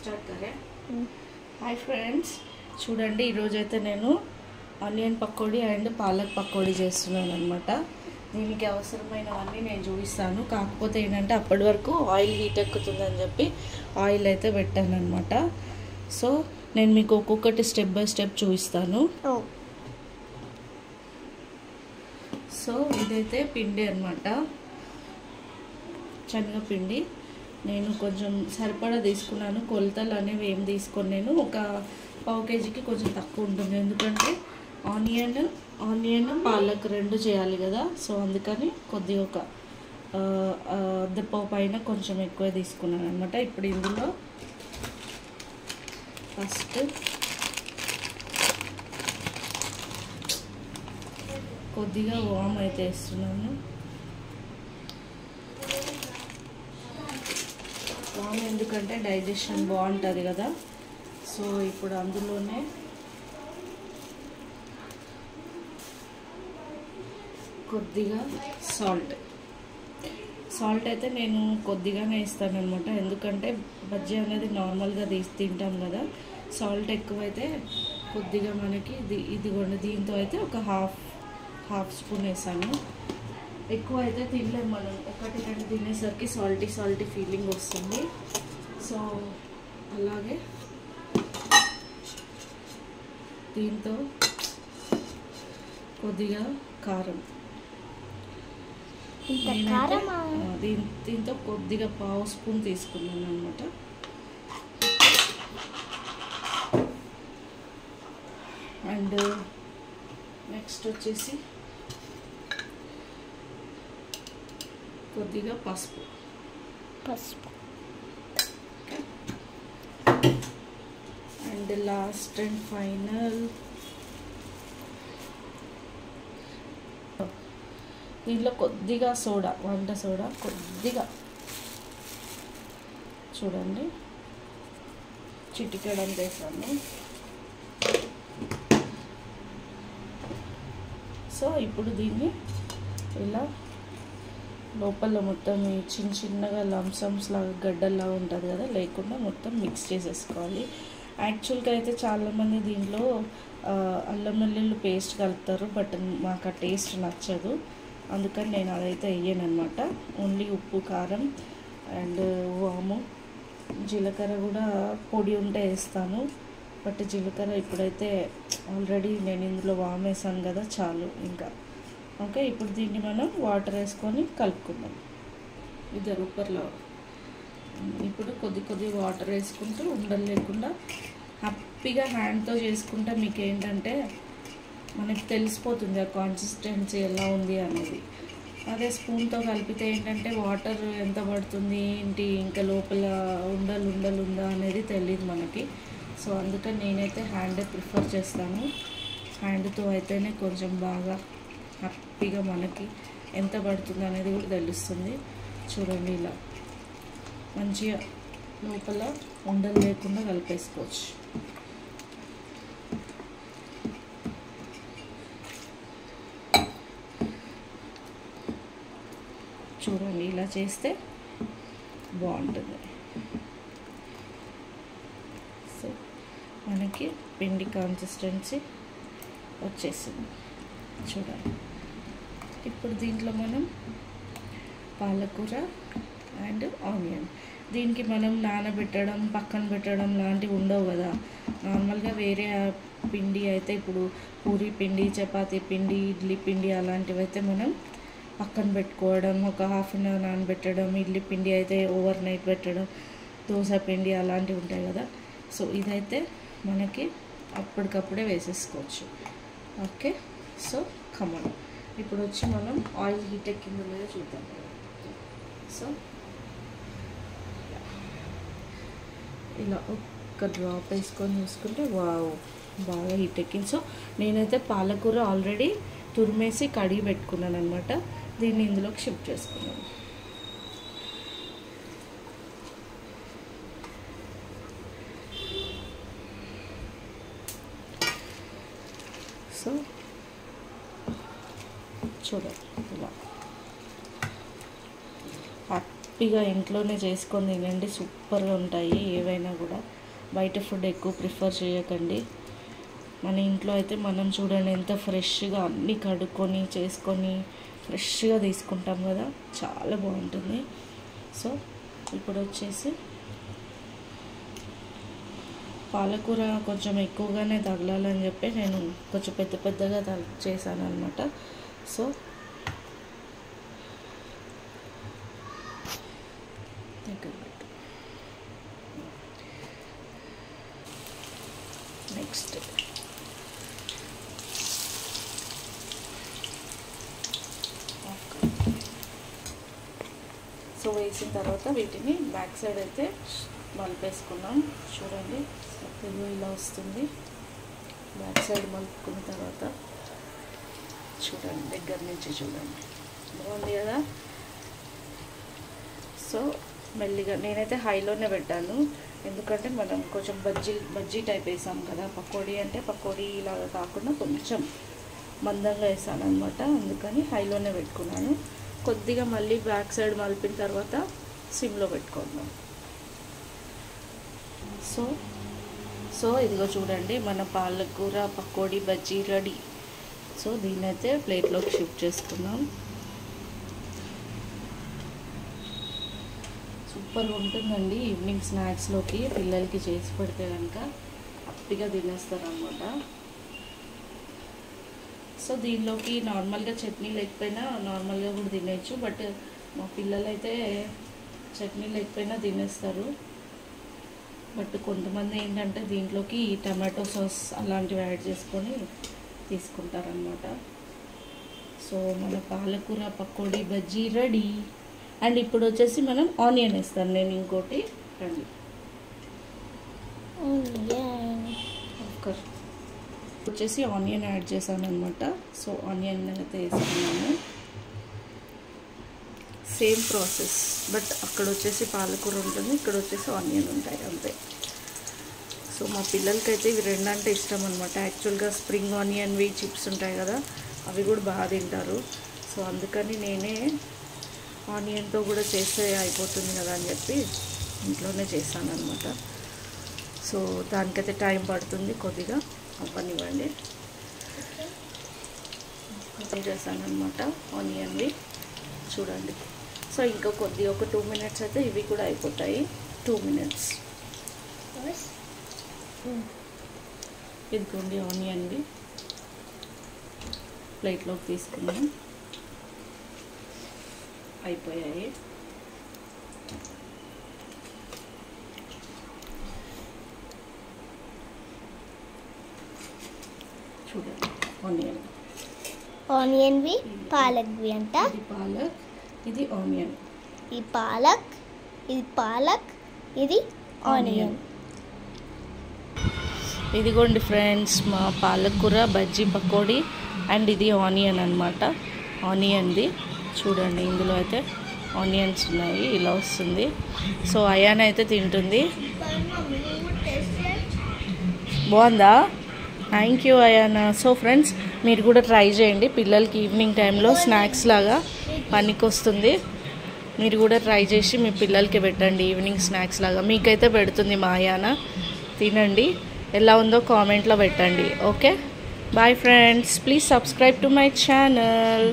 Start కరే. Hi friends, చూడండి ఈరోజైతే నేను ఆనియన్ పకోడీ అండ్ పాలక్ పకోడీ చేస్తున్నాను అనమాట. దీనికి అవసరమైనవన్నీ నేను చూపిస్తాను. కాకపోతే ఏంటంటే అప్పటి వరకు ఆయిల్ హీట్ ఎక్కుతుందని చెప్పి ఆయిల్ అయితే పెట్టాను అనమాట. సో నేను మీకు ఒక్కొక్కటి స్టెప్ బై స్టెప్ చూపిస్తాను. సో ఇదైతే పిండి అనమాట, శనగపిండి. నేను కొంచెం సరిపడా తీసుకున్నాను. కొలతలు అనేవి ఏం తీసుకొని నేను ఒక పావు కేజీకి కొంచెం తక్కువ ఉంటుంది, ఎందుకంటే ఆనియన్ పాలక్ రెండు చేయాలి కదా. సో అందుకని కొద్దిగా ఒక అద్దపావు పైన కొంచెం ఎక్కువ తీసుకున్నాను అనమాట. ఇప్పుడు ఇందులో ఫస్ట్ కొద్దిగా వామ్ అయితే వేస్తున్నాను. వామ్ ఎందుకంటే డైజెషన్ బాగుంటుంది కదా. సో ఇప్పుడు అందులోనే కొద్దిగా సాల్ట్ అయితే నేను కొద్దిగానే ఇస్తాను అనమాట, ఎందుకంటే బజ్జీ అనేది నార్మల్గా తింటాం కదా. సాల్ట్ ఎక్కువైతే కొద్దిగా మనకి ఇదిగోండి, దీంతో అయితే ఒక హాఫ్ స్పూన్ వేసాను. ఎక్కువ అయితే తినలేము మనం, ఒకటి రెండు తినేసరికి సాల్టీ ఫీలింగ్ వస్తుంది. సో అలాగే దీంతో కొద్దిగా కారం, దీంతో కొద్దిగా పావు స్పూన్ తీసుకున్నాను అనమాట. అండ్ నెక్స్ట్ వచ్చేసి కొద్దిగా పసుపు. అండ్ లాస్ట్ అండ్ ఫైనల్ దీంట్లో కొద్దిగా వంట సోడా కొద్దిగా, చూడండి చిటికెడం వేసాను. సో ఇప్పుడు దీన్ని ఇలా లోపల మొత్తం చిన్నగా లంసమ్స్ లాగా గడ్డల్లాగా ఉంటుంది కదా, లేకుండా మొత్తం మిక్స్ చేసేసుకోవాలి. యాక్చువల్గా అయితే చాలామంది దీంట్లో అల్లం వెల్లుల్లి పేస్ట్ కలుపుతారు, బట్ మాకు ఆ టేస్ట్ నచ్చదు, అందుకని నేను అదైతే వేయను అనమాట. ఓన్లీ ఉప్పు, కారం అండ్ వాము, జీలకర్ర కూడా పొడి ఉంటే వేస్తాను, బట్ జీలకర్ర ఇప్పుడైతే ఆల్రెడీ నేను ఇందులో వాము వేసాను కదా, చాలు ఇంకా. ఓకే, ఇప్పుడు దీన్ని మనం వాటర్ వేసుకొని కలుపుకుందాం. ఇది రూపర్లో ఇప్పుడు కొద్ది వాటర్ వేసుకుంటూ ఉండలు లేకుండా హ్యాపీగా హ్యాండ్తో చేసుకుంటే మీకు ఏంటంటే మనకి తెలిసిపోతుంది ఆ కన్సిస్టెన్సీ ఎలా ఉంది అనేది. అదే స్పూన్తో కలిపితే ఏంటంటే వాటర్ ఎంత పడుతుంది ఏంటి, ఇంకా లోపల ఉండలు ఉందా అనేది తెలియదు మనకి. సో అందుకని నేనైతే హ్యాండే ప్రిఫర్ చేస్తాను. హ్యాండ్తో అయితేనే కొంచెం బాగా హ్యాపీగా మనకి ఎంత పడుతుంది అనేది కూడా తెలుస్తుంది. చూడండి, ఇలా మంచిగా లోపల ఉండలు లేకుండా కలిపేసుకోవచ్చు. చూడండి, ఇలా చేస్తే బాగుంటుంది. సో మనకి పిండి కన్సిస్టెన్సీ వచ్చేసింది చూడండి. ఇప్పుడు దీంట్లో మనం పాలకూర అండ్ ఆనియన్, దీనికి మనం నానబెట్టడం పక్కన పెట్టడం లాంటివి ఉండవు కదా. నార్మల్గా వేరే పిండి అయితే ఇప్పుడు పూరీ పిండి, చపాతీ పిండి, ఇడ్లీ పిండి అలాంటివి అయితే మనం పక్కన పెట్టుకోవడం, ఒక హాఫ్ అన్ అవర్ నానబెట్టడం, ఇడ్లీ పిండి అయితే ఓవర్ నైట్ పెట్టడం, దోశ పిండి అలాంటివి ఉంటాయి కదా. సో ఇదైతే మనకి అప్పటికప్పుడే వేసేసుకోవచ్చు. ఓకే, సో కమాన్ ఇప్పుడు వచ్చి మనం ఆయిల్ హీట్ ఎక్కిందో లేదో చూద్దాం. సో ఇలా ఒక్క డ్రాప్ వేసుకొని చూసుకుంటే వావ్, బాగా హీట్ ఎక్కింది. సో నేనైతే పాలకూర ఆల్రెడీ తురిమేసి కడిగి పెట్టుకున్నాను అనమాట. దీన్ని ఇందులోకి షిఫ్ట్ చేసుకున్నాను. సో చూడండి, ఇలా హ్యాపీగా ఇంట్లోనే చేసుకొని తినండి, సూపర్గా ఉంటాయి ఏవైనా కూడా. బయట ఫుడ్ ఎక్కువ ప్రిఫర్ చేయకండి. మన ఇంట్లో అయితే మనం చూడండి ఎంత ఫ్రెష్గా అన్నీ కడుక్కొని చేసుకొని ఫ్రెష్గా తీసుకుంటాం కదా, చాలా బాగుంటుంది. సో ఇప్పుడు వచ్చేసి పాలకూర కొంచెం ఎక్కువగానే తగలాలని చెప్పి నేను కొంచెం పెద్ద పెద్దగా చేశాను అనమాట. సో నెక్స్ట్ సో వేసిన తర్వాత వీటిని బ్యాక్ సైడ్ అయితే మలిపేసుకున్నాం. చూడండి ఇది ఇలా వస్తుంది. బ్యాక్ సైడ్ మలుపుకున్న తర్వాత చూడండి, దగ్గర నుంచి చూడండి, బాగుంది కదా. సో మెల్లిగా నేనైతే హైలోనే పెట్టాను, ఎందుకంటే మనం కొంచెం బజ్జీ టైప్ వేసాం కదా. పకోడీ అంటే పకోడీ లాగా కాకుండా కొంచెం మందంగా వేసాను అనమాట, అందుకని హైలోనే పెట్టుకున్నాను. కొద్దిగా మళ్ళీ బ్యాక్ సైడ్ మలిపిన తర్వాత సిమ్లో పెట్టుకుందాం. సో ఇదిగో చూడండి, మన పాలకూర పకోడీ బజ్జీ రెడీ. సో దీన్నైతే ప్లేట్లోకి షిఫ్ట్ చేసుకున్నాం. సూపర్గా ఉంటుందండి ఈవినింగ్ స్నాక్స్లోకి. పిల్లలకి చేసి పెడితే కనుక హ్యాపీగా తినేస్తారు అన్నమాట. సో దీనిలోకి నార్మల్గా చట్నీ లేకపోయినా నార్మల్గా కూడా తినేయచ్చు, బట్ మా పిల్లలైతే చట్నీ లేకపోయినా తినేస్తారు. బట్ కొంతమంది ఏంటంటే దీంట్లోకి టమాటో సాస్ అలాంటివి యాడ్ చేసుకొని తీసుకుంటారనమాట. సో మన పాలకూర పకోడీ బజ్జీ రెడీ. అండ్ ఇప్పుడు వచ్చేసి మనం ఆనియన్ వేస్తాను నేను ఇంకోటి. రండి వచ్చేసి ఆనియన్ యాడ్ చేశాను అనమాట. సో ఆనియన్ అయితే వేసుకున్నాను. సేమ్ ప్రాసెస్, బట్ అక్కడ వచ్చేసి పాలకూర ఉంటుంది, ఇక్కడ వచ్చేసి ఆనియన్ ఉంటాయి అంతే. సో మా పిల్లలకైతే ఇవి రెండంటే ఇష్టం అనమాట. యాక్చువల్గా స్ప్రింగ్ ఆనియన్వి చిప్స్ ఉంటాయి కదా, అవి కూడా బాగా తింటారు. సో అందుకని నేనే ఆనియన్తో కూడా చేస్తే అయిపోతుంది కదా అని చెప్పి ఇంట్లోనే చేశాను అనమాట. సో దానికైతే టైం పడుతుంది, కొద్దిగా అవ్వనివ్వండి. చేశాను అనమాట ఆనియన్వి, చూడండి. సో ఇంకా కొద్దిగా ఒక 2 minutes అయితే ఇవి కూడా అయిపోతాయి. 2 minutes. ఇదిగోండి ఆనియన్వి ప్లేట్లోకి తీసుకున్నాం, అయిపోయాయి. చూడండి ఆనియన్వి పాలక్వి అంట. ఇది పాలక్, ఇది ఆనియన్. ఈ పాలక్, ఇది పాలక్, ఇది ఆనియన్. ఇదిగోండి ఫ్రెండ్స్ మా పాలకూర బజ్జీ పకోడీ. అండ్ ఇది ఆనియన్ అనమాట, ఆనియన్ది. చూడండి ఇందులో అయితే ఆనియన్స్ ఉన్నాయి, ఇలా వస్తుంది. సో అయాన్ అయితే తింటుంది. బాగుందా? Thank you అయానా. సో ఫ్రెండ్స్ మీరు కూడా ట్రై చేయండి, పిల్లలకి ఈవినింగ్ టైంలో స్నాక్స్ లాగా పనికొస్తుంది. మీరు కూడా ట్రై చేసి మీ పిల్లలకి పెట్టండి ఈవినింగ్ స్నాక్స్ లాగా. మీకైతే పెడుతుంది మా అయానా, తినండి. ఎలా ఉందో కామెంట్లో పెట్టండి. Okay bye friends, please subscribe to my channel.